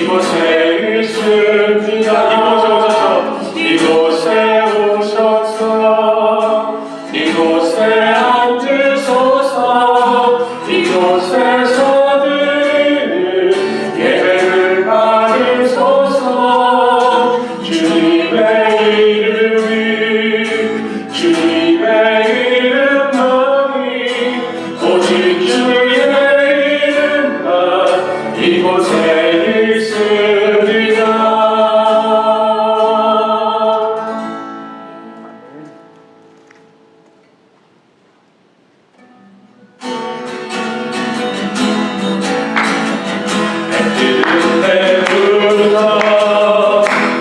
이곳에 있습니다. 이곳에 오셔서 이곳에 앉으소서. 이곳에서는 예배를 받으소서. 주님의 이름만이 오직 주의 이름만 이곳에 있으리라.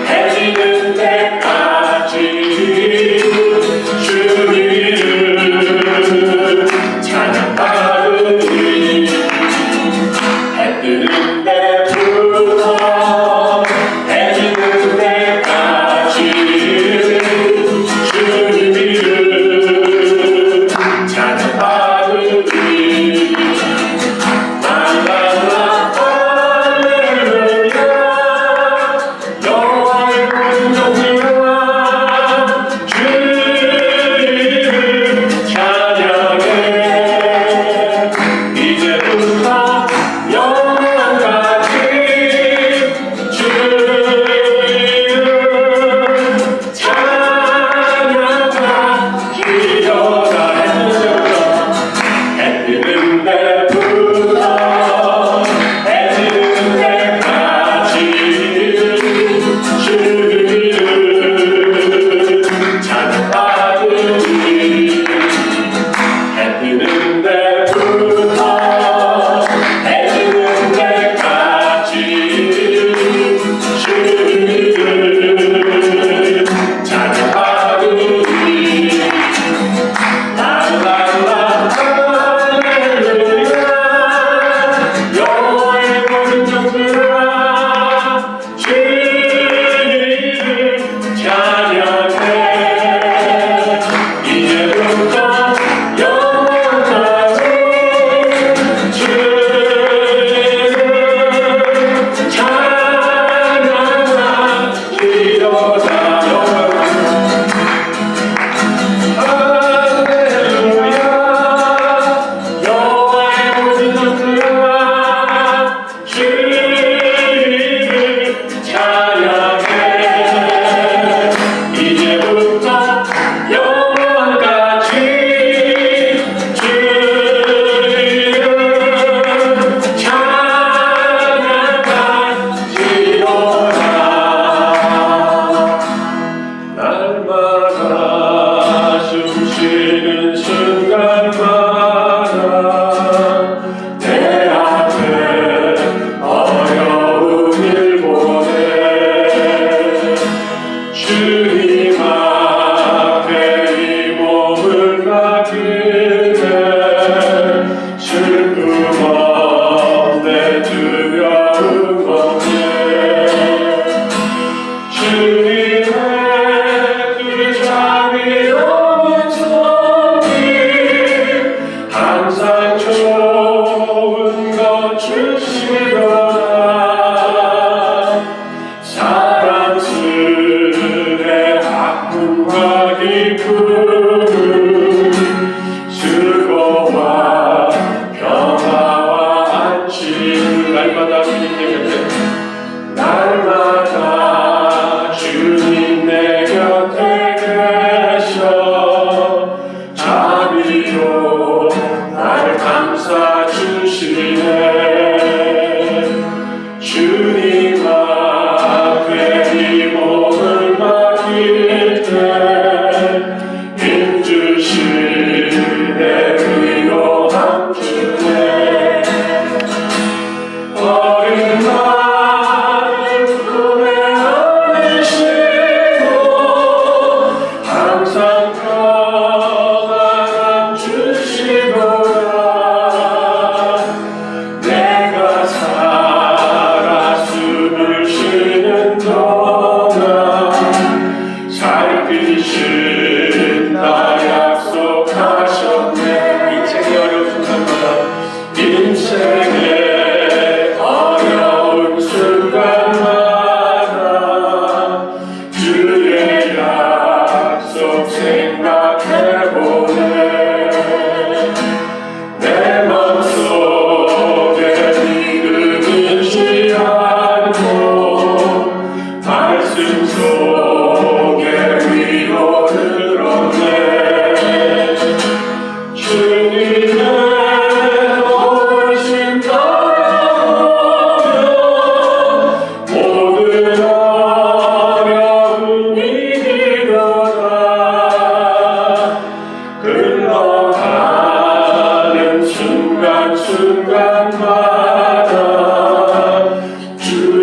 해지는 때까지 주님을 찬양하으니 해 뜨는 때부터 해지는 때까지 주님을 찬양하으니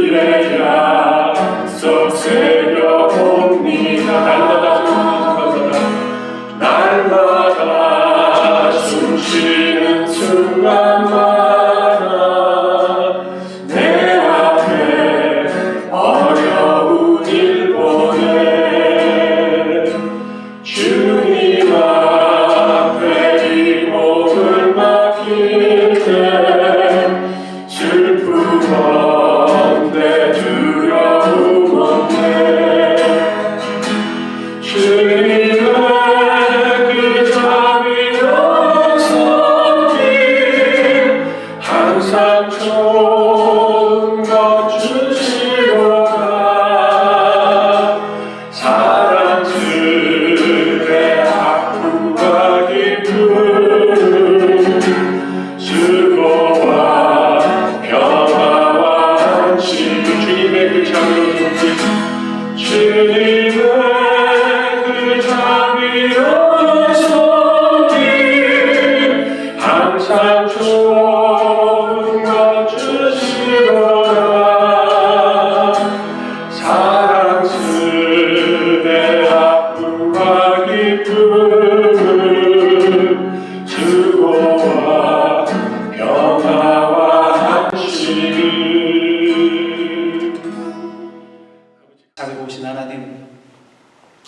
주의 약속 새겨봅니다. 날마다 숨쉬는 순간마다 내 앞에 어려운 일 보내 주님 앞에 이 몸을 맡길 때 슬픔 없네 두려움 없네 주님의 그 자비로운 손길 항상 좋은 것 주시로다 사랑스레 아픔과 기쁨 수고와 평화와 안식 주님의 그 자비로운 손길 주님의 그 자비로운 손길 항상 좋은 것 주시로다 사랑스레 아픔과 기쁨 수고와 평화와 안식 자비로우신 하나님,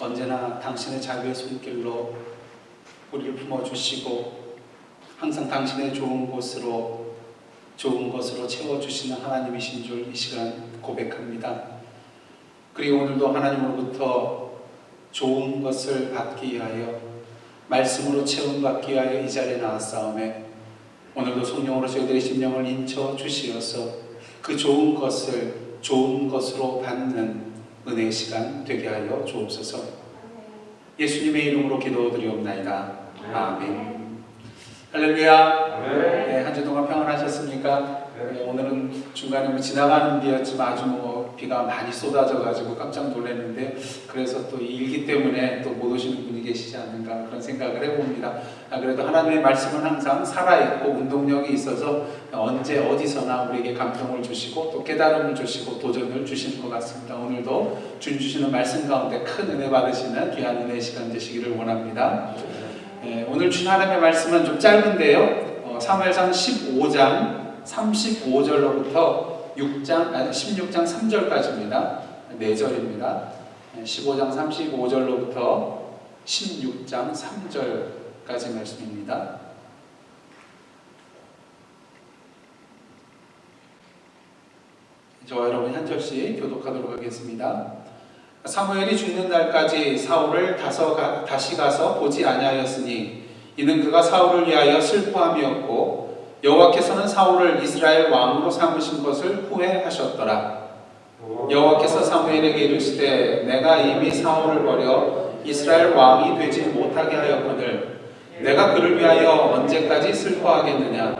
언제나 당신의 자비의 손길로 우리를 품어주시고 항상 당신의 좋은 것으로 채워주시는 하나님이신 줄 이 시간 고백합니다. 그리고 오늘도 하나님으로부터 좋은 것을 받기 위하여 말씀으로 채움받기 위하여 이 자리에 나왔사오매 오늘도 성령으로 저희들의 심령을 인쳐 주시어서 그 좋은 것을 좋은 것으로 받는 은혜의 시간 되게 하여 주옵소서. 예수님의 이름으로 기도드리옵나이다. 아멘. 할렐루야. 네, 한 주 동안 평안하셨습니까? 네, 오늘은 중간에 지나가는 비였지만 아주 비가 많이 쏟아져가지고 깜짝 놀랐는데 그래서 또 이 일기 때문에 또 못 오시는 분이 계시지 않는가 그런 생각을 해봅니다. 그래도 하나님의 말씀은 항상 살아있고 운동력이 있어서 언제 어디서나 우리에게 감동을 주시고 또 깨달음을 주시고 도전을 주시는 것 같습니다. 오늘도 주님 주시는 말씀 가운데 큰 은혜 받으시는 귀한 은혜의 시간 되시기를 원합니다. 오늘 주신 하나님의 말씀은 좀 짧은데요. 사무엘상 15장 35절로부터 16장 3절까지입니다. 4절입니다. 15장 35절로부터 16장 3절까지 말씀입니다. 저와 여러분이 한 절씩 교독하도록 하겠습니다. 사무엘이 죽는 날까지 사울을 다시 가서 보지 아니하였으니 이는 그가 사울을 위하여 슬퍼함이었고 여호와께서는 사울을 이스라엘 왕으로 삼으신 것을 후회하셨더라. 여호와께서 사무엘에게 이르시되 내가 이미 사울을 버려 이스라엘 왕이 되지 못하게 하였거늘 내가 그를 위하여 언제까지 슬퍼하겠느냐.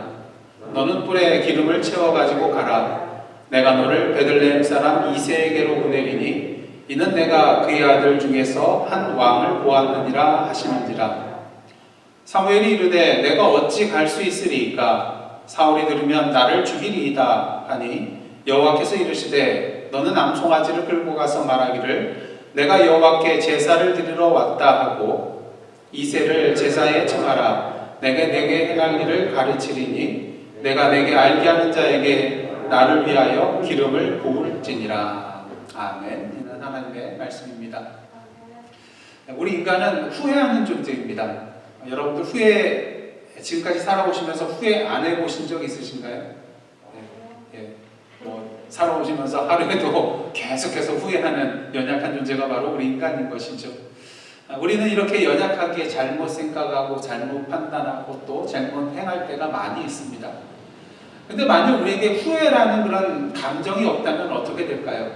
너는 뿔에 기름을 채워가지고 가라. 내가 너를 베들레헴 사람 이새에게로 보내리니 이는 내가 그의 아들 중에서 한 왕을 보았느니라 하시는지라. 사무엘이 이르되 내가 어찌 갈 수 있으리이까. 사울이 들으면 나를 죽이리이다 하니 여호와께서 이르시되 너는 암송아지를 끌고 가서 말하기를 내가 여호와께 제사를 드리러 왔다 하고 이새를 제사에 청하라. 내게 행할 일을 가르치리니 내가 내게 알게 하는 자에게 나를 위하여 기름을 부을지니라. 아멘. 이는 하나님의 말씀입니다. 우리 인간은 후회하는 존재입니다. 여러분들 지금까지 살아오시면서 후회 안 해보신 적 있으신가요? 살아오시면서 하루에도 계속해서 후회하는 연약한 존재가 바로 우리 인간인 것이죠. 우리는 이렇게 연약하게 잘못 생각하고 잘못 판단하고 또 잘못 행할 때가 많이 있습니다. 근데 만약 우리에게 후회라는 그런 감정이 없다면 어떻게 될까요?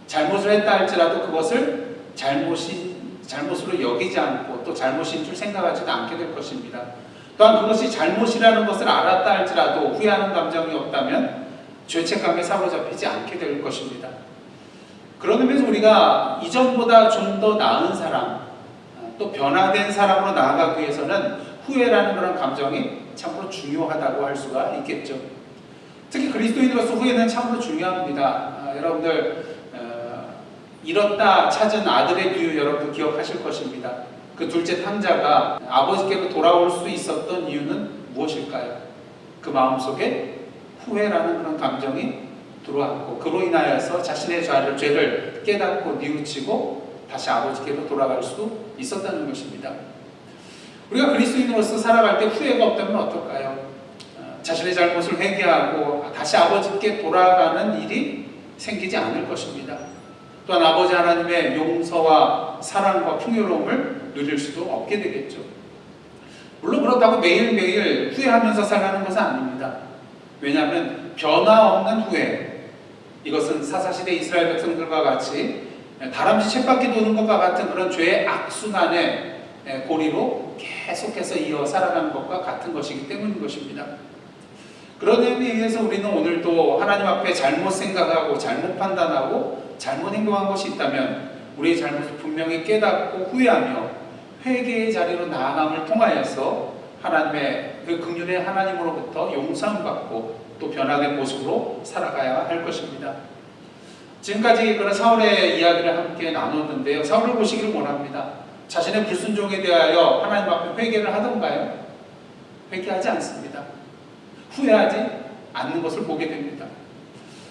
잘못을 했다 할지라도 그것을 잘못으로 여기지 않고 또 잘못인 줄 생각하지도 않게 될 것입니다. 또한 그것이 잘못이라는 것을 알았다 할지라도 후회하는 감정이 없다면 죄책감에 사로잡히지 않게 될 것입니다. 그런 의미에서 우리가 이전보다 좀 더 나은 사람, 또 변화된 사람으로 나아가기 위해서는 후회라는 그런 감정이 참으로 중요하다고 할 수가 있겠죠. 특히 그리스도인으로서 후회는 참으로 중요합니다. 여러분들 잃었다 찾은 아들의 비유 여러분도 기억하실 것입니다. 그 둘째 탕자가 아버지께로 돌아올 수 있었던 이유는 무엇일까요? 그 마음속에 후회라는 그런 감정이 들어왔고 그로 인하여서 자신의 죄를 깨닫고 뉘우치고 다시 아버지께로 돌아갈 수 있었다는 것입니다. 우리가 그리스도인으로서 살아갈 때 후회가 없다면 어떨까요? 자신의 잘못을 회개하고 다시 아버지께 돌아가는 일이 생기지 않을 것입니다. 또한 아버지 하나님의 용서와 사랑과 풍요로움을 누릴 수도 없게 되겠죠. 물론 그렇다고 매일매일 후회하면서 살라는 것은 아닙니다. 왜냐하면 변화없는 후회, 이것은 사사시대 이스라엘 백성들과 같이 다람쥐 쳇바퀴 도는 것과 같은 그런 죄의 악순환의 고리로 계속해서 이어 살아가는 것과 같은 것이기 때문인 것입니다. 그런 의미에 의해서 우리는 오늘도 하나님 앞에 잘못 생각하고 잘못 판단하고 잘못 행동한 것이 있다면 우리의 잘못을 분명히 깨닫고 후회하며 회개의 자리로 나아감을 통하여서 하나님의 그 긍휼의 하나님으로부터 용서함 받고 또 변화된 모습으로 살아가야 할 것입니다. 지금까지 그런 사울의 이야기를 함께 나눴는데요. 사울을 보시기를 원합니다. 자신의 불순종에 대하여 하나님 앞에 회개를 하던가요? 회개하지 않습니다. 후회하지 않는 것을 보게 됩니다.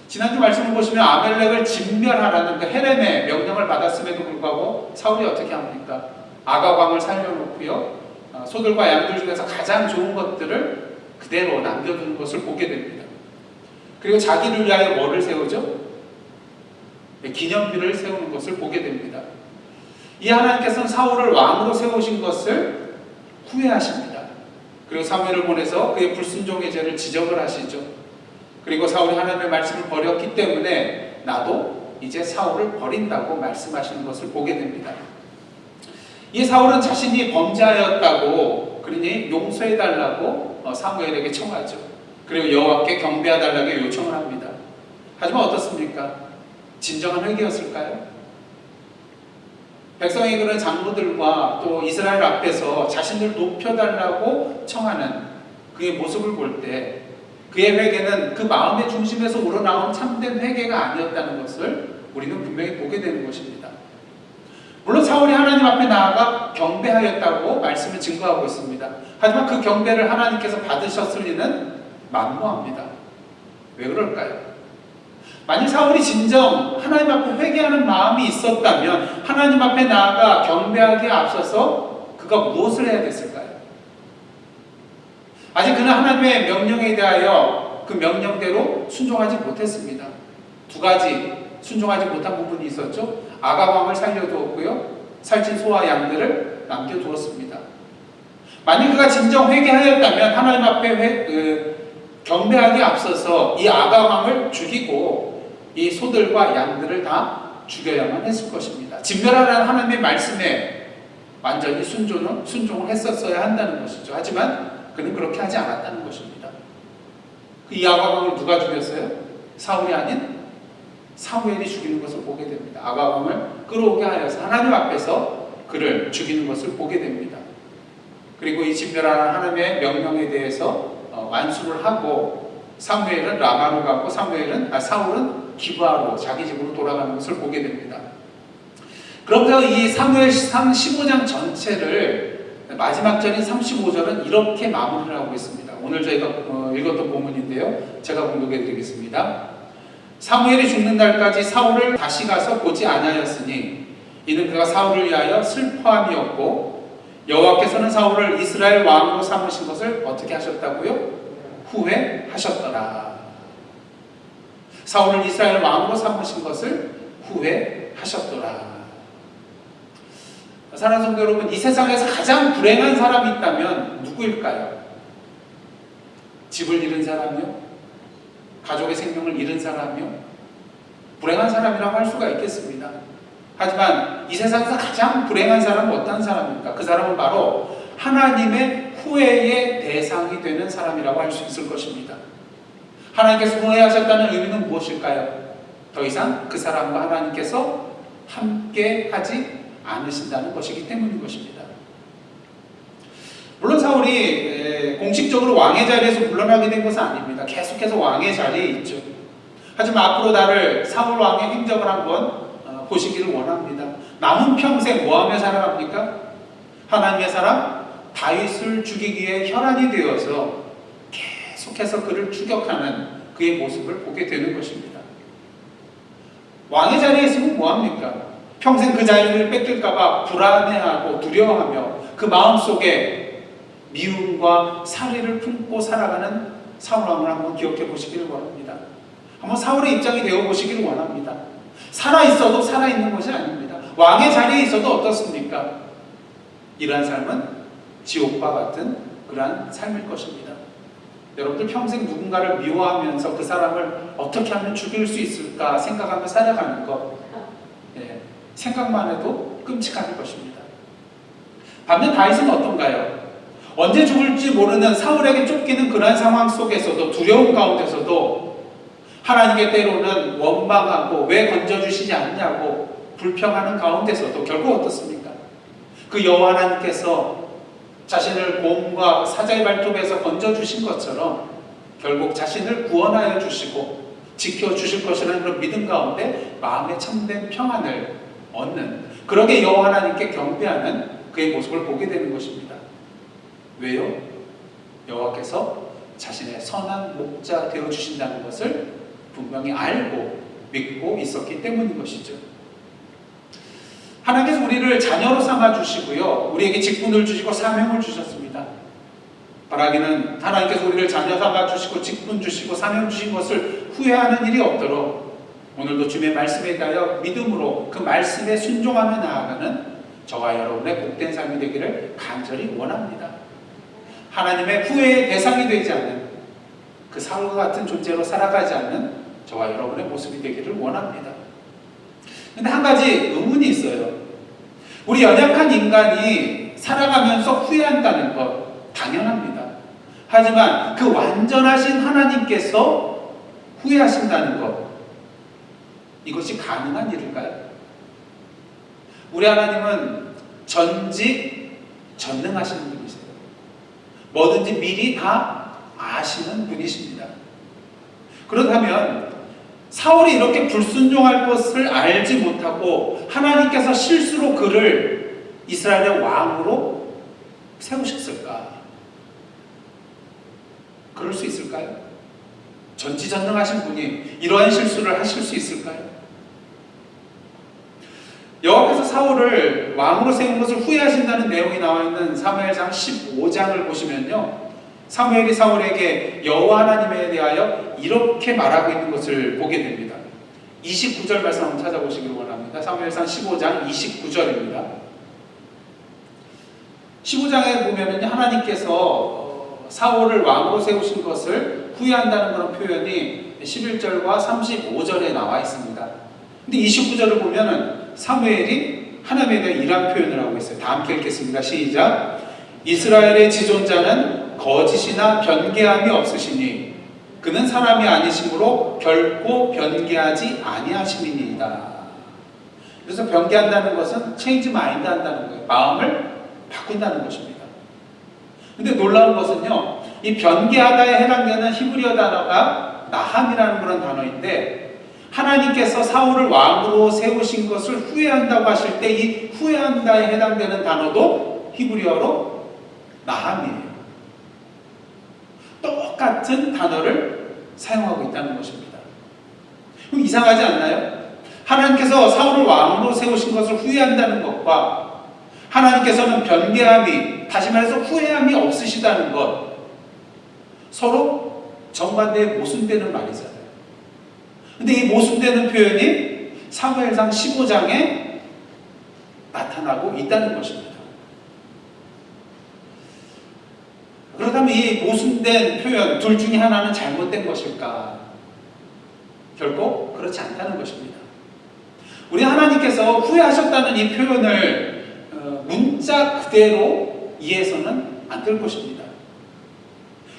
지난주 말씀을 보시면 아벨렉을 진멸하라는 그 헤렘의 명령을 받았음에도 불구하고 사울이 어떻게 합니까? 아가광을 살려놓고요. 소들과 양들 중에서 가장 좋은 것들을 그대로 남겨두는 것을 보게 됩니다. 그리고 자기를 위하여 뭐를 세우죠? 기념비를 세우는 것을 보게 됩니다. 이 하나님께서는 사울을 왕으로 세우신 것을 후회하십니다. 그리고 사무엘을 보내서 그의 불순종의 죄를 지적을 하시죠. 그리고 사울이 하나님의 말씀을 버렸기 때문에 나도 이제 사울을 버린다고 말씀하시는 것을 보게 됩니다. 이 사울은 자신이 범죄하였다고 그러니 용서해달라고 사무엘에게 청하죠. 그리고 여호와께 경배해달라고 요청을 합니다. 하지만 어떻습니까? 진정한 회개였을까요? 백성의 그런 장로들과 또 이스라엘 앞에서 자신을 높여달라고 청하는 그의 모습을 볼 때 그의 회개는 그 마음의 중심에서 우러나온 참된 회개가 아니었다는 것을 우리는 분명히 보게 되는 것입니다. 물론 사울이 하나님 앞에 나아가 경배하였다고 말씀을 증거하고 있습니다. 하지만 그 경배를 하나님께서 받으셨을 리는 만무합니다. 왜 그럴까요? 만일 사울이 진정 하나님 앞에 회개하는 마음이 있었다면 하나님 앞에 나아가 경배하기에 앞서서 그가 무엇을 해야 됐을까요? 아직 그는 하나님의 명령에 대하여 그 명령대로 순종하지 못했습니다. 두 가지 순종하지 못한 부분이 있었죠. 아가왕을 살려두었고요. 살찐 소와 양들을 남겨두었습니다. 만일 그가 진정 회개하였다면 하나님 앞에 경배하기에 앞서서 이 아가왕을 죽이고 이 소들과 양들을 다 죽여야만 했을 것입니다. 진멸하라는 하나님의 말씀에 완전히 순종을 했었어야 한다는 것이죠. 하지만 그는 그렇게 하지 않았다는 것입니다. 이 아가왕을 누가 죽였어요? 사울이 아닌 사무엘이 죽이는 것을 보게 됩니다. 아가왕을 끌어오게 하여서 하나님 앞에서 그를 죽이는 것을 보게 됩니다. 그리고 이 진멸하라는 하나님의 명령에 대해서 완수를 하고 사무엘은 라마로 가고 사울은 기브아로 자기 집으로 돌아가는 것을 보게 됩니다. 그러면서 이 사무엘상 15장 전체를 마지막 절인 35절은 이렇게 마무리를 하고 있습니다. 오늘 저희가 읽었던 본문인데요. 제가 봉독해 드리겠습니다. 사무엘이 죽는 날까지 사울을 다시 가서 보지 아니하였으니 이는 그가 사울을 위하여 슬퍼함이었고 여호와께서는 사울을 이스라엘 왕으로 삼으신 것을 어떻게 하셨다고요? 후회하셨더라. 사울을 이스라엘 왕으로 삼으신 것을 후회하셨더라. 사랑하는 성도 여러분, 이 세상에서 가장 불행한 사람이 있다면 누구일까요? 집을 잃은 사람이요? 가족의 생명을 잃은 사람이요? 불행한 사람이라고 할 수가 있겠습니다. 하지만 이 세상에서 가장 불행한 사람은 어떤 사람입니까? 그 사람은 바로 하나님의 후회의 대상이 되는 사람이라고 할 수 있을 것입니다. 하나님께서 후회하셨다는 의미는 무엇일까요? 더 이상 그 사람과 하나님께서 함께 하지 않으신다는 것이기 때문인 것입니다. 물론 사울이 공식적으로 왕의 자리에서 물러나게 된 것은 아닙니다. 계속해서 왕의 자리에 있죠. 하지만 앞으로 나를 사울 왕의 행적을 한번 보시기를 원합니다. 남은 평생 뭐하며 살아갑니까? 하나님의 사람 다윗을 죽이기 위해 혈안이 되어서 계속해서 그를 추격하는 그의 모습을 보게 되는 것입니다. 왕의 자리에 있으면 뭐합니까? 평생 그 자리를 뺏길까봐 불안해하고 두려워하며 그 마음속에 미움과 살해를 품고 살아가는 사울 왕을 한번 기억해 보시기를 원합니다. 한번 사울의 입장이 되어 보시기를 원합니다. 살아있어도 살아있는 것이 아닙니다. 왕의 자리에 있어도 어떻습니까? 이러한 삶은 지옥과 같은 그러한 삶일 것입니다. 여러분들 평생 누군가를 미워하면서 그 사람을 어떻게 하면 죽일 수 있을까 생각하며 살아가는 것, 생각만 해도 끔찍한 것입니다. 반면 다윗은 어떤가요? 언제 죽을지 모르는 사울에게 쫓기는 그러한 상황 속에서도, 두려움 가운데서도 하나님께 때로는 원망하고 왜 건져주시지 않냐고 불평하는 가운데서도 결국 어떻습니까? 그 여호와 하나님께서 자신을 곰과 사자의 발톱에서 건져주신 것처럼 결국 자신을 구원하여 주시고 지켜주실 것이라는 그런 믿음 가운데 마음의 참된 평안을 얻는, 그러게 여호와 하나님께 경배하는 그의 모습을 보게 되는 것입니다. 왜요? 여호와께서 자신의 선한 목자 되어주신다는 것을 분명히 알고 믿고 있었기 때문인 것이죠. 하나님께서 우리를 자녀로 삼아주시고요, 우리에게 직분을 주시고 사명을 주셨습니다. 바라기는 하나님께서 우리를 자녀 삼아주시고 직분 주시고 사명 주신 것을 후회하는 일이 없도록 오늘도 주님의 말씀에 대하여 믿음으로 그 말씀에 순종하며 나아가는 저와 여러분의 복된 삶이 되기를 간절히 원합니다. 하나님의 후회의 대상이 되지 않는 그 사울과 같은 존재로 살아가지 않는 저와 여러분의 모습이 되기를 원합니다. 근데 한 가지 의문이 있어요. 우리 연약한 인간이 살아가면서 후회한다는 것 당연합니다. 하지만 그 완전하신 하나님께서 후회하신다는 것, 이것이 가능한 일일까요? 우리 하나님은 전직 전능하시는 분이세요. 뭐든지 미리 다 아시는 분이십니다. 그렇다면 사울이 이렇게 불순종할 것을 알지 못하고 하나님께서 실수로 그를 이스라엘의 왕으로 세우셨을까? 그럴 수 있을까요? 전지전능하신 분이 이러한 실수를 하실 수 있을까요? 여호와께서 사울을 왕으로 세운 것을 후회하신다는 내용이 나와 있는 사무엘상 15장을 보시면요, 사무엘이 사울에게 여호와 하나님에 대하여 이렇게 말하고 있는 것을 보게 됩니다. 29절 말씀 한번 찾아보시길 원합니다. 사무엘상 15장 29절입니다. 15장에 보면은 하나님께서 사울을 왕으로 세우신 것을 후회한다는 그런 표현이 11절과 35절에 나와 있습니다. 근데 29절을 보면은 사무엘이 하나님에 대한 이러한 표현을 하고 있어요. 다 함께 읽겠습니다. 시작. 이스라엘의 지존자는 거짓이나 변개함이 없으시니 그는 사람이 아니심으로 결코 변개하지 아니하심이니이다. 그래서 변개한다는 것은 체인지 마인드 한다는 거예요. 마음을 바꾼다는 것입니다. 근데 놀라운 것은요, 이 변개하다에 해당되는 히브리어 단어가 나함이라는 그런 단어인데, 하나님께서 사울을 왕으로 세우신 것을 후회한다고 하실 때 이 후회한다에 해당되는 단어도 히브리어로 나함이에요. 똑같은 단어를 사용하고 있다는 것입니다. 그럼 이상하지 않나요? 하나님께서 사울을 왕으로 세우신 것을 후회한다는 것과 하나님께서는 변개함이, 다시 말해서 후회함이 없으시다는 것, 서로 정반대의 모순되는 말이잖아요. 근데 이 모순되는 표현이 사무엘상 15장에 나타나고 있다는 것입니다. 그렇다면 이 모순된 표현 둘 중에 하나는 잘못된 것일까? 결코 그렇지 않다는 것입니다. 우리 하나님께서 후회하셨다는 이 표현을 문자 그대로 이해해서는 안 될 것입니다.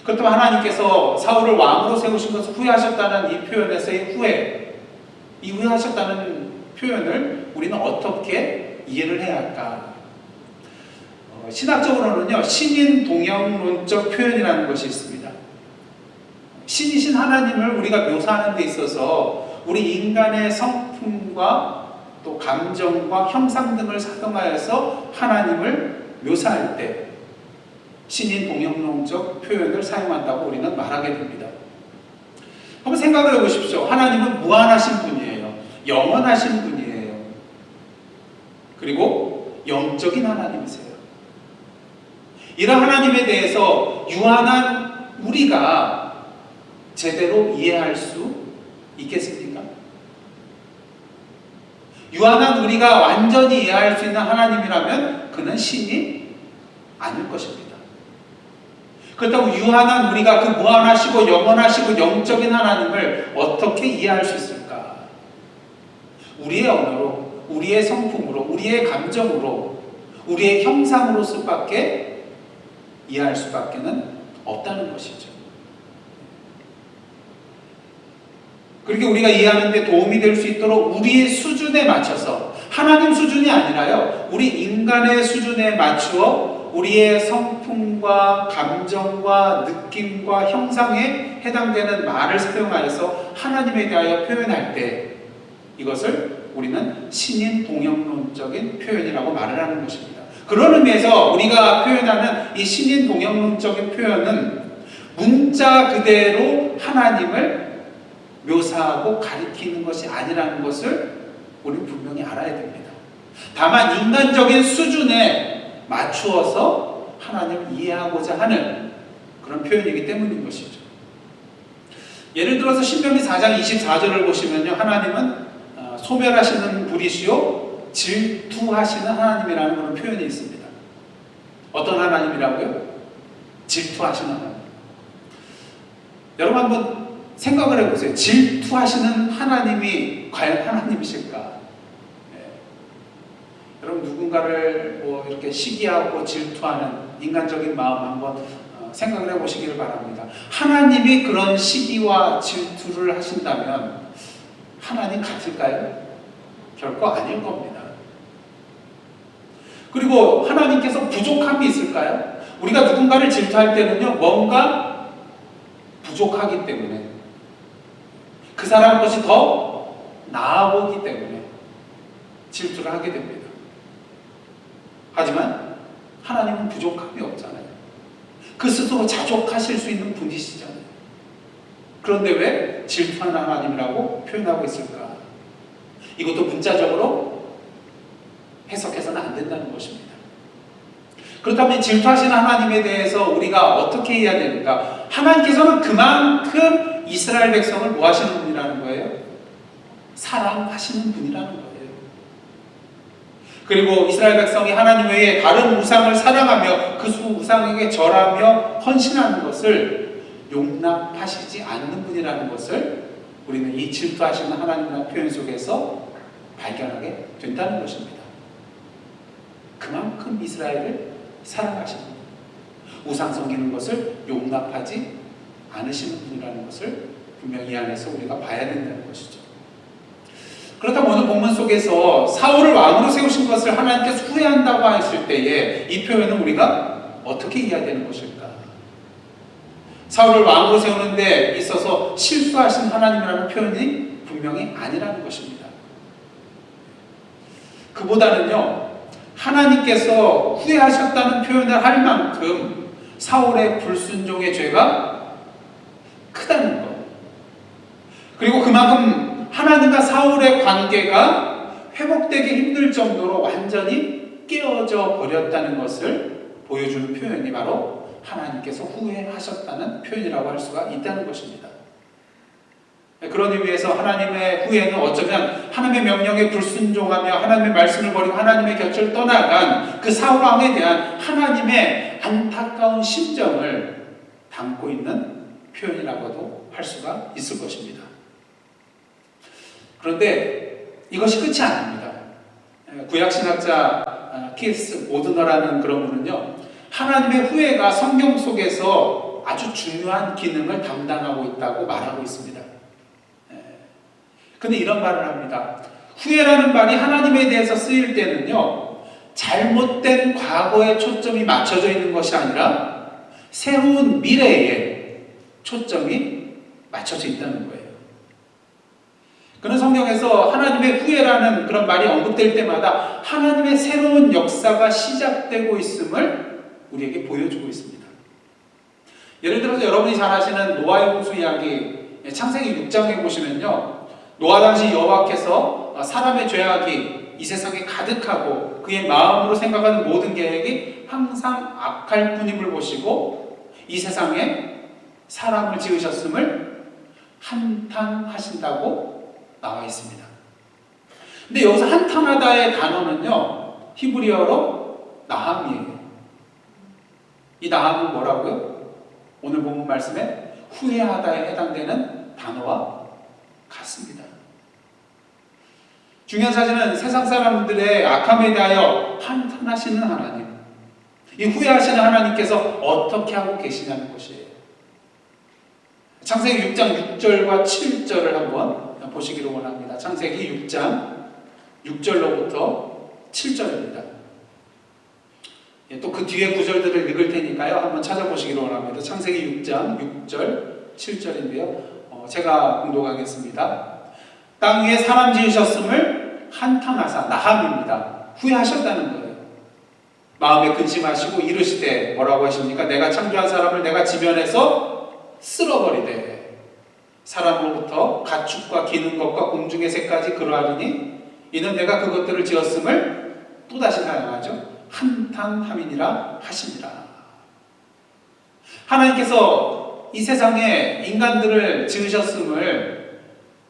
그렇다면 하나님께서 사울을 왕으로 세우신 것을 후회하셨다는 이 표현에서의 후회, 이 후회하셨다는 표현을 우리는 어떻게 이해를 해야 할까? 신학적으로는요, 신인 동형론적 표현이라는 것이 있습니다. 신이신 하나님을 우리가 묘사하는 데 있어서 우리 인간의 성품과 또 감정과 형상 등을 사용하여서 하나님을 묘사할 때 신인 동형론적 표현을 사용한다고 우리는 말하게 됩니다. 한번 생각을 해보십시오. 하나님은 무한하신 분이에요. 영원하신 분이에요. 그리고 영적인 하나님이세요. 이런 하나님에 대해서 유한한 우리가 제대로 이해할 수 있겠습니까? 유한한 우리가 완전히 이해할 수 있는 하나님이라면 그는 신이 아닐 것입니다. 그렇다고 유한한 우리가 그 무한하시고 영원하시고 영적인 하나님을 어떻게 이해할 수 있을까? 우리의 언어로, 우리의 성품으로, 우리의 감정으로, 우리의 형상으로서밖에 이해할 수밖에는 없다는 것이죠. 그렇게 우리가 이해하는 데 도움이 될 수 있도록 우리의 수준에 맞춰서, 하나님 수준이 아니라요, 우리 인간의 수준에 맞추어 우리의 성품과 감정과 느낌과 형상에 해당되는 말을 사용하여서 하나님에 대하여 표현할 때 이것을 우리는 신인 동형론적인 표현이라고 말을 하는 것입니다. 그런 의미에서 우리가 표현하는 이 신인 동형론적인 표현은 문자 그대로 하나님을 묘사하고 가리키는 것이 아니라는 것을 우리는 분명히 알아야 됩니다. 다만 인간적인 수준에 맞추어서 하나님을 이해하고자 하는 그런 표현이기 때문인 것이죠. 예를 들어서 신명기 4장 24절을 보시면요, 하나님은 소멸하시는 분이시요 질투하시는 하나님이라는 그런 표현이 있습니다. 어떤 하나님이라고요? 질투하시는 하나님. 여러분 한번 생각을 해보세요. 질투하시는 하나님이 과연 하나님이실까? 여러분 누군가를 이렇게 시기하고 질투하는 인간적인 마음 한번 생각을 해보시기를 바랍니다. 하나님이 그런 시기와 질투를 하신다면 하나님 같을까요? 결코 아닐 겁니다. 그리고 하나님께서 부족함이 있을까요? 우리가 누군가를 질투할 때는요, 뭔가 부족하기 때문에, 그 사람 것이 더 나아 보기 때문에 질투를 하게 됩니다. 하지만 하나님은 부족함이 없잖아요. 그 스스로 자족하실 수 있는 분이시잖아요. 그런데 왜 질투하는 하나님이라고 표현하고 있을까? 이것도 문자적으로 해석해서는 안 된다는 것입니다. 그렇다면 질투하시는 하나님에 대해서 우리가 어떻게 해야 되는가? 하나님께서는 그만큼 이스라엘 백성을 뭐 하시는 분이라는 거예요? 사랑하시는 분이라는 거예요. 그리고 이스라엘 백성이 하나님 외에 다른 우상을 사랑하며 그 우상에게 절하며 헌신하는 것을 용납하시지 않는 분이라는 것을 우리는 이 질투하시는 하나님이라는 표현 속에서 발견하게 된다는 것입니다. 그만큼 이스라엘을 사랑하시는 분, 우상 섬기는 것을 용납하지 않으시는 분이라는 것을 분명히 이 안에서 우리가 봐야 된다는 것이죠. 그렇다면 오늘 본문 속에서 사울을 왕으로 세우신 것을 하나님께서 후회한다고 했을 때에 이 표현은 우리가 어떻게 이해해야 되는 것일까? 사울을 왕으로 세우는 데 있어서 실수하신 하나님이라는 표현이 분명히 아니라는 것입니다. 그보다는요, 하나님께서 후회하셨다는 표현을 할 만큼 사울의 불순종의 죄가 크다는 것, 그리고 그만큼 하나님과 사울의 관계가 회복되기 힘들 정도로 완전히 깨어져 버렸다는 것을 보여주는 표현이 바로 하나님께서 후회하셨다는 표현이라고 할 수가 있다는 것입니다. 그런 의미에서 하나님의 후회는 어쩌면 하나님의 명령에 불순종하며 하나님의 말씀을 버리고 하나님의 곁을 떠나간 그 사울 왕에 대한 하나님의 안타까운 심정을 담고 있는 표현이라고도 할 수가 있을 것입니다. 그런데 이것이 끝이 아닙니다. 구약신학자 키스 오드너라는 그런 분은요, 하나님의 후회가 성경 속에서 아주 중요한 기능을 담당하고 있다고 말하고 있습니다. 근데 이런 말을 합니다. 후회라는 말이 하나님에 대해서 쓰일 때는요, 잘못된 과거에 초점이 맞춰져 있는 것이 아니라 새로운 미래에 초점이 맞춰져 있다는 거예요. 그는 성경에서 하나님의 후예라는 그런 말이 언급될 때마다 하나님의 새로운 역사가 시작되고 있음을 우리에게 보여주고 있습니다. 예를 들어서 여러분이 잘 아시는 노아의 홍수 이야기, 창세기 6장에 보시면요, 노아 당시 여호와께서 사람의 죄악이 이 세상에 가득하고 그의 마음으로 생각하는 모든 계획이 항상 악할 뿐임을 보시고 이 세상에 사람을 지으셨음을 한탄하신다고 나와 있습니다. 근데 여기서 한탄하다의 단어는요, 히브리어로 나함이에요. 이 나함은 뭐라고요? 오늘 본문 말씀에 후회하다에 해당되는 단어와 같습니다. 중요한 사실은 세상 사람들의 악함에 대하여 한탄하시는 하나님, 이 후회하시는 하나님께서 어떻게 하고 계시냐는 것이에요. 창세기 6장 6절과 7절을 한번 보시기를 원합니다. 창세기 6장 6절로부터 7절입니다. 또 그 뒤에 구절들을 읽을 테니까요, 한번 찾아보시기를 원합니다. 창세기 6장 6절 7절인데요, 제가 공독하겠습니다. 땅 위에 사람 지으셨음을 한탄하사, 나함입니다. 후회하셨다는 거예요. 마음에 근심하시고 이르시되, 뭐라고 하십니까? 내가 창조한 사람을 내가 지면에서 쓸어버리되 사람으로부터 가축과 기는 것과 공중의 새까지 그러하리니 이는 내가 그것들을 지었음을 또다시 사용하죠. 한탄함이니라 하십니다. 하나님께서 이 세상에 인간들을 지으셨음을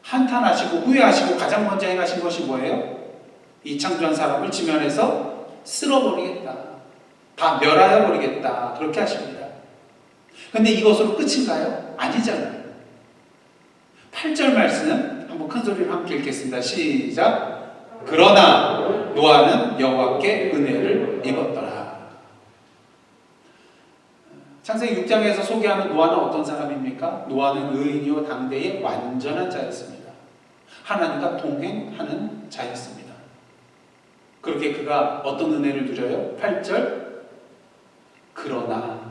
한탄하시고 후회하시고 가장 먼저 행하신 것이 뭐예요? 이 창조한 사람을 지면에서 쓸어버리겠다, 다 멸하여 버리겠다, 그렇게 하십니다. 근데 이것으로 끝인가요? 아니잖아요. 8절 말씀 한번 큰 소리로 함께 읽겠습니다. 시작. 그러나 노아는 여호와께 은혜를 입었더라. 창세기 6장에서 소개하는 노아는 어떤 사람입니까? 노아는 의인이요 당대의 완전한 자였습니다. 하나님과 동행하는 자였습니다. 그렇게 그가 어떤 은혜를 누려요? 8절. 그러나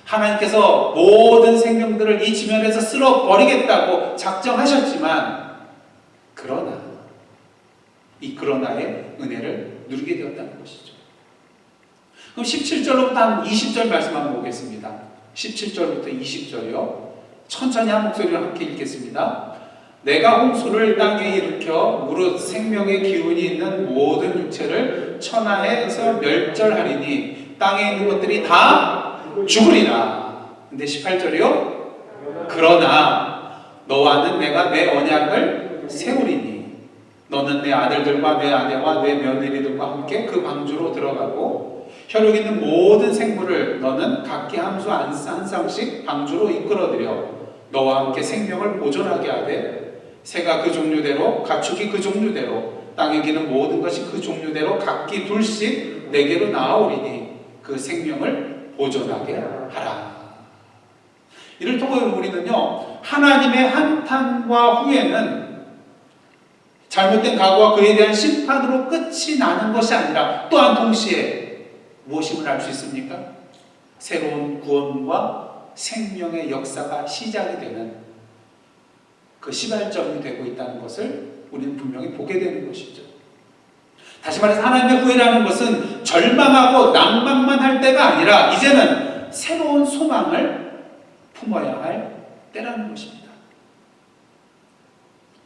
하나님께서 모든 생명들을 이 지면에서 쓸어버리겠다고 작정하셨지만, 그러나 이 그러나의 은혜를 누리게 되었다는 것이죠. 그럼 17절로부터 한 20절 말씀 한번 보겠습니다. 17절부터 20절이요. 천천히 한 목소리로 함께 읽겠습니다. 내가 홍수를 땅에 일으켜 무릇 생명의 기운이 있는 모든 육체를 천하에서 멸절하리니 땅에 있는 것들이 다 죽으리라. 근데 18절이요. 그러나 너와는 내가 내 언약을 세우리니 너는 내 아들들과 내 아내와 내 며느리들과 함께 그 방주로 들어가고 혈육 있는 모든 생물을 너는 각기 한 수 한 쌍씩 방주로 이끌어들여 너와 함께 생명을 보존하게 하되 새가 그 종류대로 가축이 그 종류대로 땅에 기는 모든 것이 그 종류대로 각기 둘씩 내게로 나아오리니 그 생명을 보존하게 하라. 이를 통해 우리는요, 하나님의 한탄과 후회는 잘못된 과거와 그에 대한 심판으로 끝이 나는 것이 아니라 또한 동시에 무엇임을 알 수 있습니까? 새로운 구원과 생명의 역사가 시작이 되는 그 시발점이 되고 있다는 것을 우리는 분명히 보게 되는 것이죠. 다시 말해서 하나님의 후회라는 것은 절망하고 낭만만 할 때가 아니라 이제는 새로운 소망을 품어야 할 때라는 것입니다.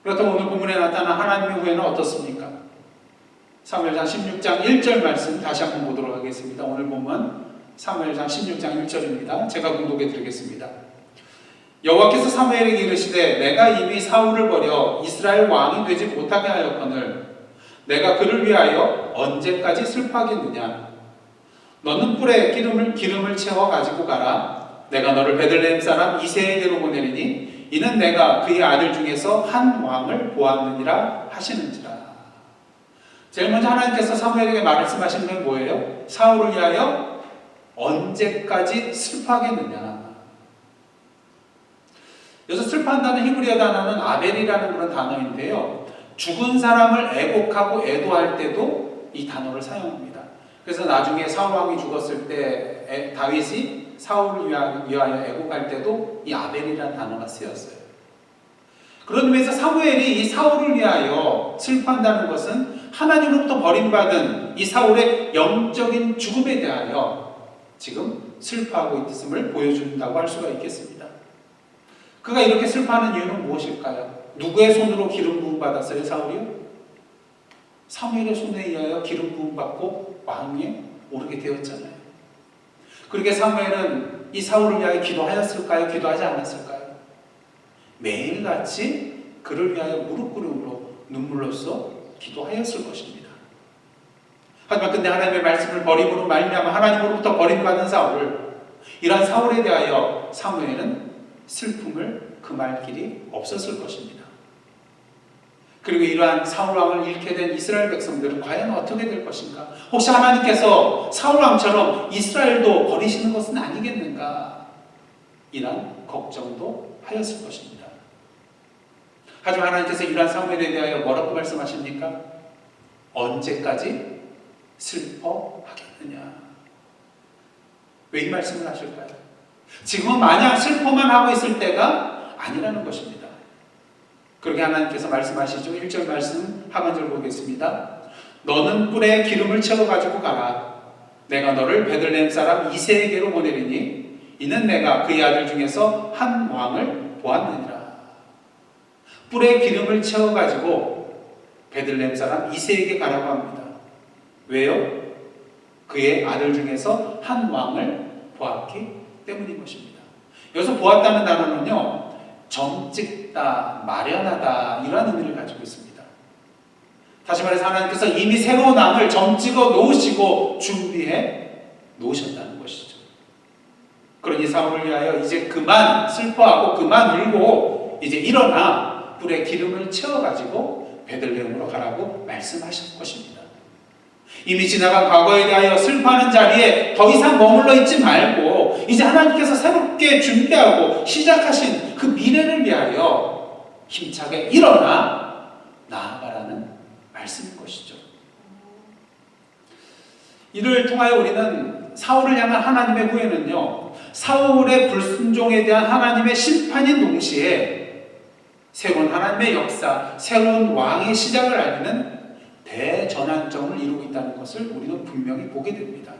그렇다면 오늘 본문에 나타난 하나님의 후회는 어떻습니까? 사무엘상 16장 1절 말씀 다시 한번 보도록 하겠습니다. 오늘 본문 사무엘상 16장 1절입니다. 제가 공독해 드리겠습니다. 여호와께서 사무엘에게 이르시되 내가 이미 사울을 버려 이스라엘 왕이 되지 못하게 하였거늘 내가 그를 위하여 언제까지 슬퍼하겠느냐? 너는 뿔에 기름을 채워 가지고 가라. 내가 너를 베들레헴 사람 이새에게로 보내리니 이는 내가 그의 아들 중에서 한 왕을 보았느니라 하시는지라. 제일 먼저 하나님께서 사무엘에게 말씀하시는 건 뭐예요? 사울을 위하여 언제까지 슬퍼하겠느냐? 여기서 슬퍼한다는 히브리어 단어는 아벨이라는 그런 단어인데요, 죽은 사람을 애곡하고 애도할 때도 이 단어를 사용합니다. 그래서 나중에 사울 왕이 죽었을 때 다윗이 사울을 위하여 애곡할 때도 이 아벨이라는 단어가 쓰였어요. 그런 의미에서 사무엘이 이 사울을 위하여 슬퍼한다는 것은 하나님으로부터 버림받은 이 사울의 영적인 죽음에 대하여 지금 슬퍼하고 있음을 보여준다고 할 수가 있겠습니다. 그가 이렇게 슬퍼하는 이유는 무엇일까요? 누구의 손으로 기름 부음 받았어요, 사울이요? 사무엘의 손에 의하여 기름 부음 받고 왕위에 오르게 되었잖아요. 그렇게 사무엘은 이 사울을 위하여 기도하였을까요? 기도하지 않았을까요? 매일같이 그를 위하여 무릎 꿇음으로 눈물로써 기도하였을 것입니다. 하지만 근데 하나님의 말씀을 버림으로 말미암아 하나님으로부터 버림받은 사울, 이러한 사울에 대하여 사무엘은 슬픔을 금할 길이 없었을 것입니다. 그리고 이러한 사울 왕을 잃게 된 이스라엘 백성들은 과연 어떻게 될 것인가? 혹시 하나님께서 사울 왕처럼 이스라엘도 버리시는 것은 아니겠는가? 이런 걱정도 하였을 것입니다. 하지만 하나님께서 이러한 사무엘에 대하여 뭐라고 말씀하십니까? 언제까지 슬퍼하겠느냐? 왜 이 말씀을 하실까요? 지금은 마냥 슬퍼만 하고 있을 때가 아니라는 것입니다. 그렇게 하나님께서 말씀하시죠. 1절 말씀 하반절 보겠습니다. 너는 뿔에 기름을 채워가지고 가라. 내가 너를 베들레헴 사람 이새에게로 보내리니 이는 내가 그의 아들 중에서 한 왕을 보았느니라. 뿔에 기름을 채워가지고 베들레헴 사람 이새에게 가라고 합니다. 왜요? 그의 아들 중에서 한 왕을 보았기 때문인 것입니다. 여기서 보았다는 단어는요, 점찍다, 마련하다 이런 의미를 가지고 있습니다. 다시 말해서 하나님께서 이미 새로운 왕을 점찍어 놓으시고 준비해 놓으셨다는 것이죠. 그러니 사울을 위하여 이제 그만 슬퍼하고 그만 울고 이제 일어나 뿔에 기름을 채워가지고 베들레헴으로 가라고 말씀하신 것입니다. 이미 지나간 과거에 대하여 슬퍼하는 자리에 더 이상 머물러 있지 말고 이제 하나님께서 새롭게 준비하고 시작하신 그 미래를 위하여 힘차게 일어나 나아가라는 말씀인 것이죠. 이를 통하여 우리는 사울을 향한 하나님의 후회는요, 사울의 불순종에 대한 하나님의 심판인 동시에 새로운 하나님의 역사, 새로운 왕의 시작을 알리는 대전환점을 이루고 있다는 것을 우리는 분명히 보게 됩니다.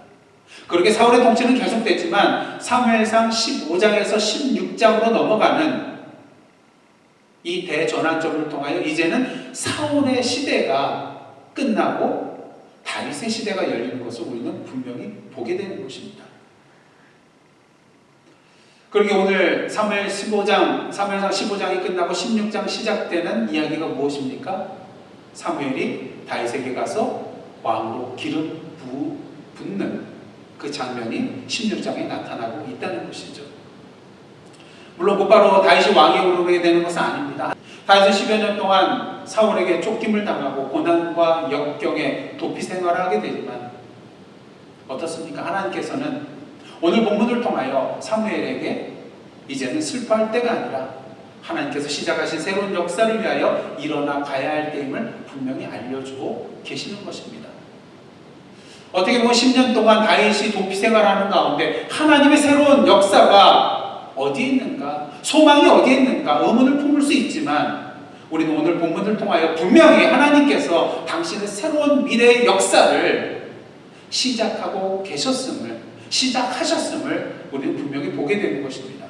그렇게 사울의 통치는 계속됐지만 사무엘상 15장에서 16장으로 넘어가는 이 대전환점을 통하여 이제는 사울의 시대가 끝나고 다윗의 시대가 열리는 것을 우리는 분명히 보게 되는 것입니다. 그렇게 오늘 사무엘상 15장이 끝나고 16장 시작되는 이야기가 무엇입니까? 사무엘이 다윗에게 가서 왕으로 기름 붓는 그 장면이 16장에 나타나고 있다는 것이죠. 물론 곧바로 다윗이 왕에 오르게 되는 것은 아닙니다. 다윗은 10여 년 동안 사울에게 쫓김을 당하고 고난과 역경에 도피 생활을 하게 되지만 어떻습니까? 하나님께서는 오늘 본문을 통하여 사무엘에게 이제는 슬퍼할 때가 아니라 하나님께서 시작하신 새로운 역사를 위하여 일어나 가야 할 때임을 분명히 알려주고 계시는 것입니다. 어떻게 보면 10년 동안 다윗이 도피 생활하는 가운데 하나님의 새로운 역사가 어디에 있는가, 소망이 어디에 있는가 의문을 품을 수 있지만 우리는 오늘 본문을 통하여 분명히 하나님께서 당신의 새로운 미래의 역사를 시작하고 계셨음을, 시작하셨음을 우리는 분명히 보게 되는 것입니다.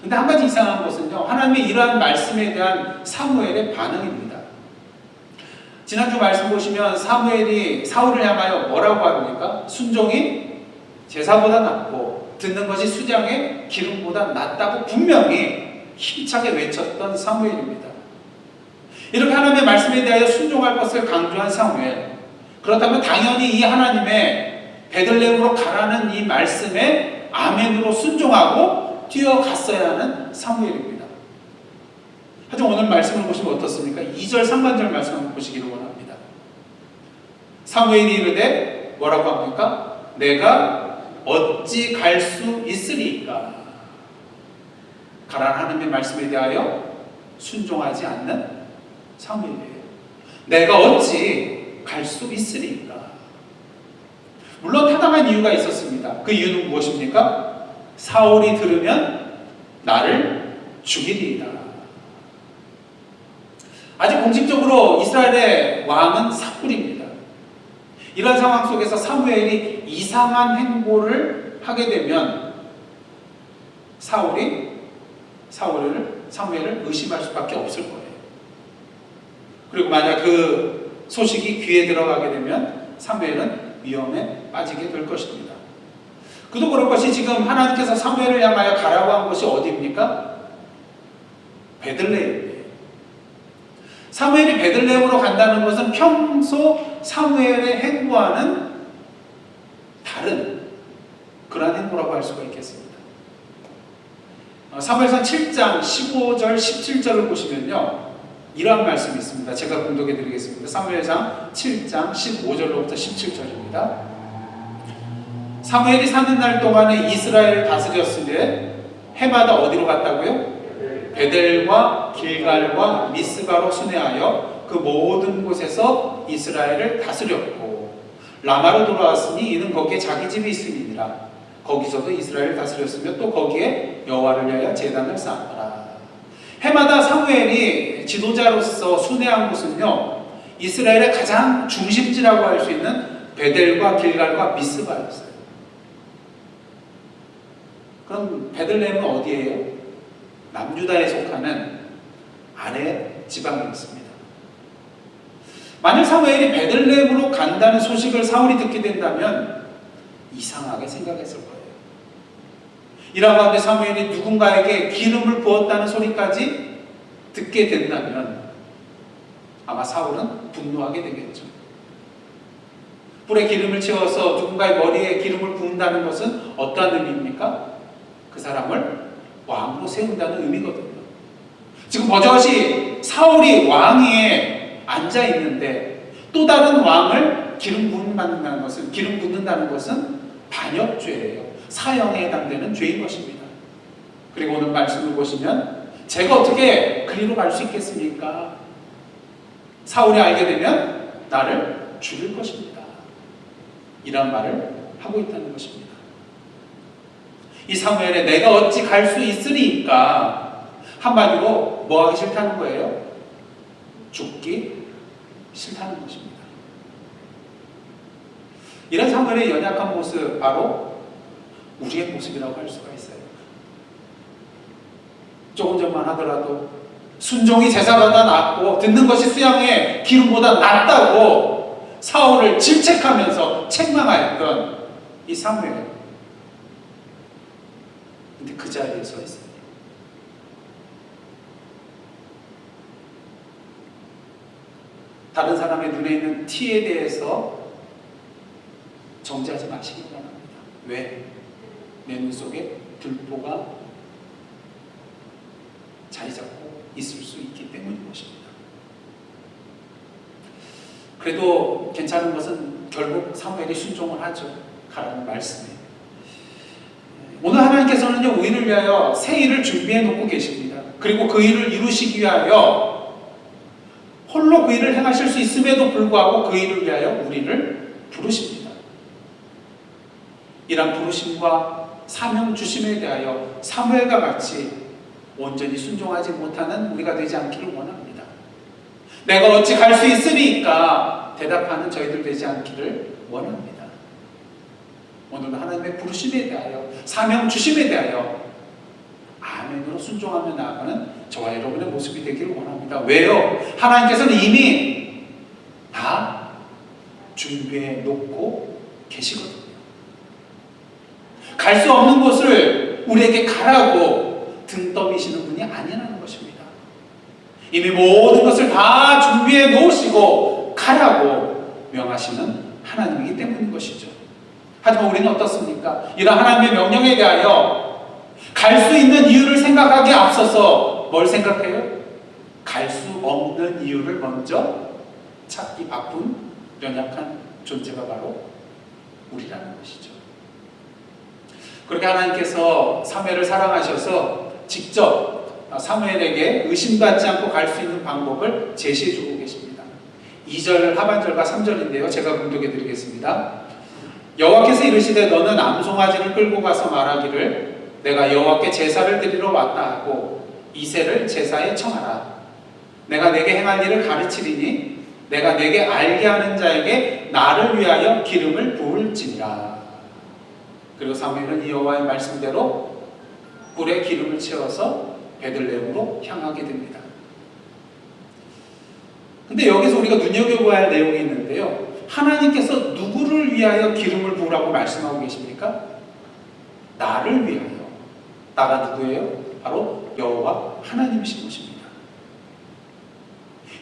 근데 한 가지 이상한 것은요, 하나님의 이러한 말씀에 대한 사무엘의 반응입니다. 지난주 말씀 보시면 사무엘이 사울을 향하여 뭐라고 합니까? 순종이 제사보다 낫고 듣는 것이 수장의 기름보다 낫다고 분명히 힘차게 외쳤던 사무엘입니다. 이렇게 하나님의 말씀에 대하여 순종할 것을 강조한 사무엘, 그렇다면 당연히 이 하나님의 베들레헴으로 가라는 이 말씀에 아멘으로 순종하고 뛰어갔어야 하는 사무엘입니다. 하지만 오늘 말씀을 보시면 어떻습니까? 2절 상반절 말씀 한번 보시기를 원합니다. 사무엘이 이르되 뭐라고 합니까? 내가 어찌 갈 수 있으리까? 가라는 하나님의 말씀에 대하여 순종하지 않는 사무엘이에요. 내가 어찌 갈 수 있으리까? 물론 타당한 이유가 있었습니다. 그 이유는 무엇입니까? 사울이 들으면 나를 죽이리이다. 아직 공식적으로 이스라엘의 왕은 사울입니다. 이런 상황 속에서 사무엘이 이상한 행보를 하게 되면 사무엘을 의심할 수밖에 없을 거예요. 그리고 만약 그 소식이 귀에 들어가게 되면 사무엘은 위험에 빠지게 될 것입니다. 그도 그럴 것이 지금 하나님께서 사무엘을 향하여 가라고 한 것이 어디입니까? 베들레헴이에요. 사무엘이 베들레헴으로 간다는 것은 평소 사무엘의 행보와는 다른 그러한 행보라고 할 수가 있겠습니다. 사무엘상 7장 15절 17절을 보시면요, 이러한 말씀이 있습니다. 제가 공독해 드리겠습니다. 사무엘상 7장 15절로부터 17절입니다. 사무엘이 사는 날 동안에 이스라엘을 다스렸으되 해마다 어디로 갔다고요? 베델과 길갈과 미스바로 순회하여 그 모든 곳에서 이스라엘을 다스렸고 라마로 돌아왔으니 이는 거기에 자기 집이 있음이니라. 거기서도 이스라엘을 다스렸으며 또 거기에 여호와를 위하여 제단을 쌓았더라. 해마다 사무엘이 지도자로서 순회한 곳은요, 이스라엘의 가장 중심지라고 할 수 있는 베델과 길갈과 미스바였어요. 그럼 베들레헴은 어디예요? 남유다에 속하는 아래 지방이었습니다. 만약 사무엘이 베들레헴으로 간다는 소식을 사울이 듣게 된다면 이상하게 생각했을 거예요. 이런 가운데 사무엘이 누군가에게 기름을 부었다는 소리까지 듣게 된다면 아마 사울은 분노하게 되겠죠. 불에 기름을 채워서 누군가의 머리에 기름을 부은다는 것은 어떠한 의미입니까? 그 사람을 왕으로 세운다는 의미거든요. 지금 버젓이 사울이 왕위에 앉아 있는데 또 다른 왕을 기름 붓는다는 것은 반역죄예요. 사형에 해당되는 죄인 것입니다. 그리고 오늘 말씀을 보시면 제가 어떻게 그리로 갈 수 있겠습니까? 사울이 알게 되면 나를 죽일 것입니다. 이런 말을 하고 있다는 것입니다. 이 사무엘에 내가 어찌 갈 수 있으리까? 한마디로 뭐 하기 싫다는 거예요? 죽기 싫다는 것입니다. 이런 사무엘의 연약한 모습, 바로 우리의 모습이라고 할 수가 있어요. 조금 전만 하더라도 순종이 제사보다 낫고 듣는 것이 수양의 기름보다 낫다고 사울을 질책하면서 책망하였던 이 사무엘. 근데 그 자리에 서 있어요. 다른 사람의 눈에 있는 티에 대해서 정지하지 마시기 바랍니다. 왜? 내 눈 속에 들보가 자리 잡고 있을 수 있기 때문인 것입니다. 그래도 괜찮은 것은 결국 사무엘이 순종을 하죠. 가라는 말씀에. 오늘 하나님께서는요, 우리를 위하여 새 일을 준비해 놓고 계십니다. 그리고 그 일을 이루시기 위하여 홀로 그 일을 행하실 수 있음에도 불구하고 그 일을 위하여 우리를 부르십니다. 이런 부르심과 사명 주심에 대하여 사무엘과 같이 온전히 순종하지 못하는 우리가 되지 않기를 원합니다. 내가 어찌 갈 수 있으리까 대답하는 저희들 되지 않기를 원합니다. 오늘은 하나님의 부르심에 대하여 사명 주심에 대하여 아멘으로 순종하며 나아가는 저와 여러분의 모습이 되기를 원합니다. 왜요? 하나님께서는 이미 다 준비해 놓고 계시거든요. 갈 수 없는 곳을 우리에게 가라고 등 떠미시는 분이 아니라는 것입니다. 이미 모든 것을 다 준비해 놓으시고 가라고 명하시는 하나님이기 때문인 것이죠. 하지만 우리는 어떻습니까? 이런 하나님의 명령에 대하여 갈 수 있는 이유를 생각하기에 앞서서 뭘 생각해요? 갈 수 없는 이유를 먼저 찾기 바쁜 연약한 존재가 바로 우리라는 것이죠. 그렇게 하나님께서 사무엘을 사랑하셔서 직접 사무엘에게 의심받지 않고 갈 수 있는 방법을 제시해 주고 계십니다. 2절 하반절과 3절인데요. 제가 공독해 드리겠습니다. 여호와께서 이르시되 너는 암송아지를 끌고 가서 말하기를 내가 여호와께 제사를 드리러 왔다 하고 이새를 제사에 청하라. 내가 내게 행할 일을 가르치리니 내가 내게 알게 하는 자에게 나를 위하여 기름을 부을지니라. 그리고 사무엘은 이 여호와의 말씀대로 뿔에 기름을 채워서 베들레헴으로 향하게 됩니다. 근데 여기서 우리가 눈여겨봐야 할 내용이 있는데요. 하나님께서 누구를 위하여 기름을 부으라고 말씀하고 계십니까? 나를 위하여. 나가 누구예요? 바로 여호와 하나님이신 것입니다.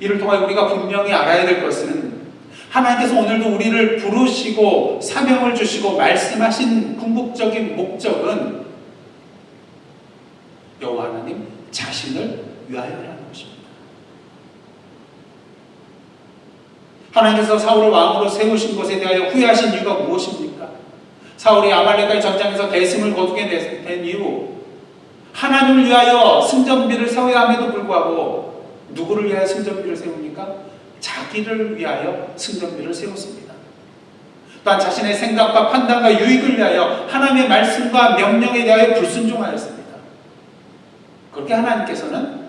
이를 통해 우리가 분명히 알아야 될 것은 하나님께서 오늘도 우리를 부르시고 사명을 주시고 말씀하신 궁극적인 목적은 여호와 하나님 자신을 위하여라는 것입니다. 하나님께서 사울을 왕으로 세우신 것에 대하여 후회하신 이유가 무엇입니까? 사울이 아말렉과의 전장에서 대승을 거두게 된 이유, 하나님을 위하여 승전비를 세워야 함에도 불구하고 누구를 위하여 승전비를 세웁니까? 자기를 위하여 승전비를 세웠습니다. 또한 자신의 생각과 판단과 유익을 위하여 하나님의 말씀과 명령에 대하여 불순종하였습니다. 그렇게 하나님께서는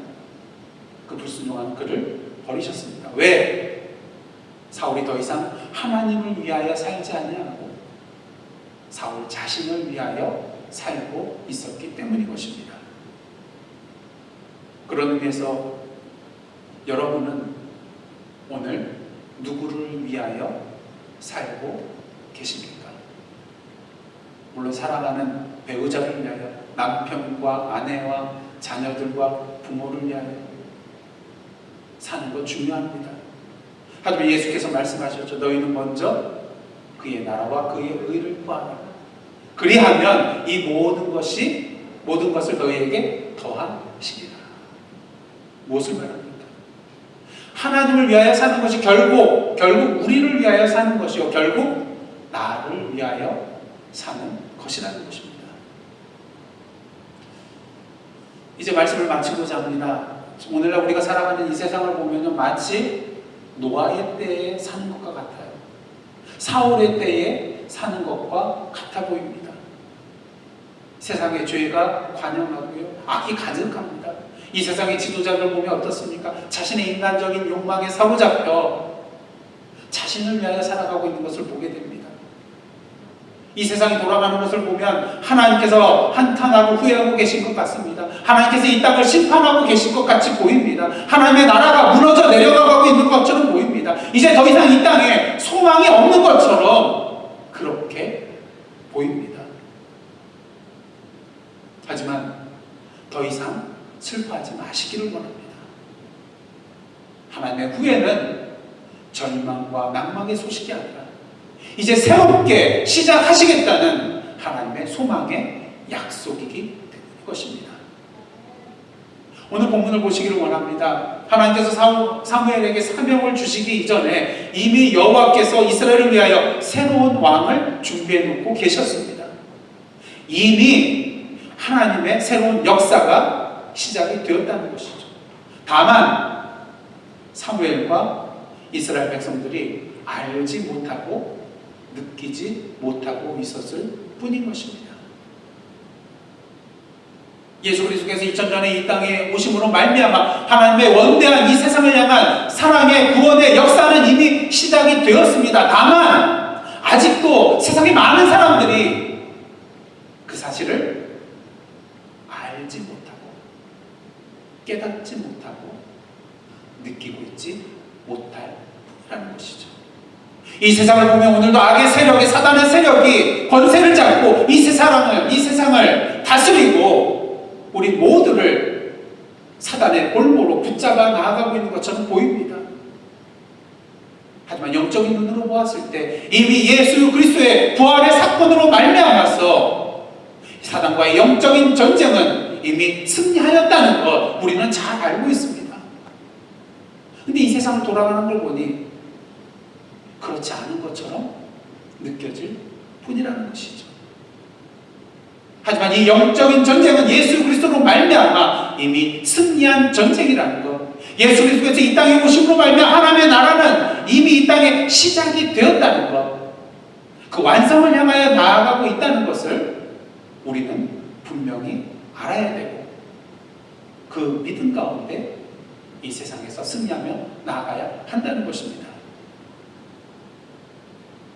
그 불순종한 그를 버리셨습니다. 왜? 사울이 더 이상 하나님을 위하여 살지 아니하고 사울 자신을 위하여 살고 있었기 때문인 것입니다. 그런 의미에서 여러분은 오늘 누구를 위하여 살고 계십니까? 물론 사랑하는 배우자를 위하여, 남편과 아내와 자녀들과 부모를 위하여 사는 것 중요합니다. 하지만 예수께서 말씀하셨죠. 너희는 먼저 그의 나라와 그의 의를 구하라. 그리하면 이 모든 것을 너희에게 더하시리라. 무엇을 말합니까? 하나님을 위하여 사는 것이 결국 우리를 위하여 사는 것이요, 결국 나를 위하여 사는 것이라는 것입니다. 이제 말씀을 마치고자 합니다. 오늘날 우리가 살아가는 이 세상을 보면 마치 노아의 때에 사는 것과 같아요. 사울의 때에 사는 것과 같아 보입니다. 세상의 죄가 관영하고요, 악이 가득합니다. 이 세상의 지도자들 보면 어떻습니까? 자신의 인간적인 욕망에 사로잡혀 자신을 위하여 살아가고 있는 것을 보게 됩니다. 이 세상이 돌아가는 것을 보면 하나님께서 한탄하고 후회하고 계신 것 같습니다. 하나님께서 이 땅을 심판하고 계신 것 같이 보입니다. 하나님의 나라가 무너져 내려가고 있는 것처럼 보입니다. 이제 더 이상 이 땅에 소망이 없는 것처럼 그렇게 보입니다. 하지만 더 이상 슬퍼하지 마시기를 원합니다. 하나님의 후회는 절망과 낭망의 소식이 아니라 이제 새롭게 시작하시겠다는 하나님의 소망의 약속이기 때문인 것입니다. 오늘 본문을 보시기를 원합니다. 하나님께서 사무엘에게 사명을 주시기 이전에 이미 여호와께서 이스라엘을 위하여 새로운 왕을 준비해 놓고 계셨습니다. 이미 하나님의 새로운 역사가 시작이 되었다는 것이죠. 다만 사무엘과 이스라엘 백성들이 알지 못하고 느끼지 못하고 있었을 뿐인 것입니다. 예수 그리스도께서 2000년 전에 이 땅에 오심으로 말미암아 하나님의 원대한 이 세상을 향한 사랑의 구원의 역사는 이미 시작이 되었습니다. 다만 아직도 세상에 많은 사람들이 그 사실을 알지 못하고 깨닫지 못하고 느끼고 있지 못할 뿐이라는 것이죠. 이 세상을 보면 오늘도 악의 세력이, 사단의 세력이 권세를 잡고 이 세상을 다스리고 우리 모두를 사단의 볼모로 붙잡아 나아가고 있는 것처럼 보입니다. 하지만 영적인 눈으로 보았을 때 이미 예수 그리스도의 부활의 사건으로 말미암아서 사단과의 영적인 전쟁은 이미 승리하였다는 것 우리는 잘 알고 있습니다. 근데 이 세상을 돌아가는 걸 보니 그렇지 않은 것처럼 느껴질 뿐이라는 것이죠. 하지만 이 영적인 전쟁은 예수 그리스도로 말미암아 이미 승리한 전쟁이라는 것, 예수 그리스도께서 이 땅에 오심으로 말미암아 하나님의 나라는 이미 이 땅에 시작이 되었다는 것, 그 완성을 향하여 나아가고 있다는 것을 우리는 분명히 알아야 되고 그 믿음 가운데 이 세상에서 승리하며 나아가야 한다는 것입니다.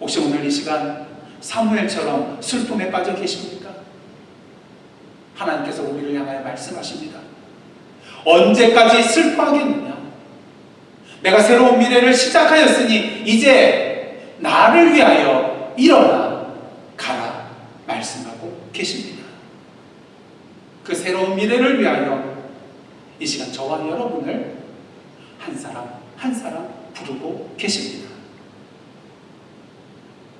혹시 오늘 이 시간 사무엘처럼 슬픔에 빠져 계십니까? 하나님께서 우리를 향하여 말씀하십니다. 언제까지 슬퍼하겠느냐? 내가 새로운 미래를 시작하였으니 이제 나를 위하여 일어나 가라 말씀하고 계십니다. 그 새로운 미래를 위하여 이 시간 저와 여러분을 한 사람 한 사람 부르고 계십니다.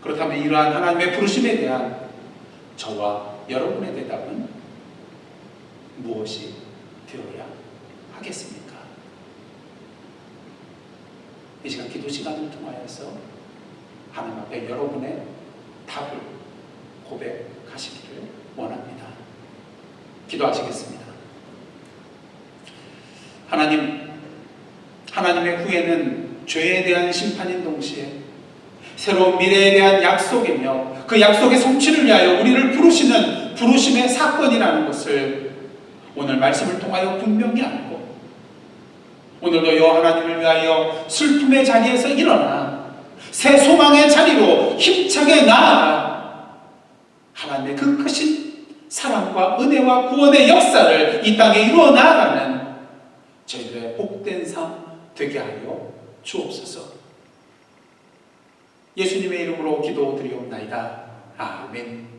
그렇다면 이러한 하나님의 부르심에 대한 저와 여러분의 대답은 무엇이 되어야 하겠습니까? 이 시간 기도 시간을 통하여서 하나님 앞에 여러분의 답을 고백하시기를 원합니다. 기도하시겠습니다. 하나님의 후회는 죄에 대한 심판인 동시에 새로운 미래에 대한 약속이며 그 약속의 성취를 위하여 우리를 부르시는 부르심의 사건이라는 것을 오늘 말씀을 통하여 분명히 알고 오늘도 여호와 하나님을 위하여 슬픔의 자리에서 일어나 새 소망의 자리로 힘차게 나아가 하나님의 그 크신 사랑과 은혜와 구원의 역사를 이 땅에 이루어 나아가는 저희들의 복된 삶 되게 하여 주옵소서. 예수님의 이름으로 기도드리옵나이다. 아멘.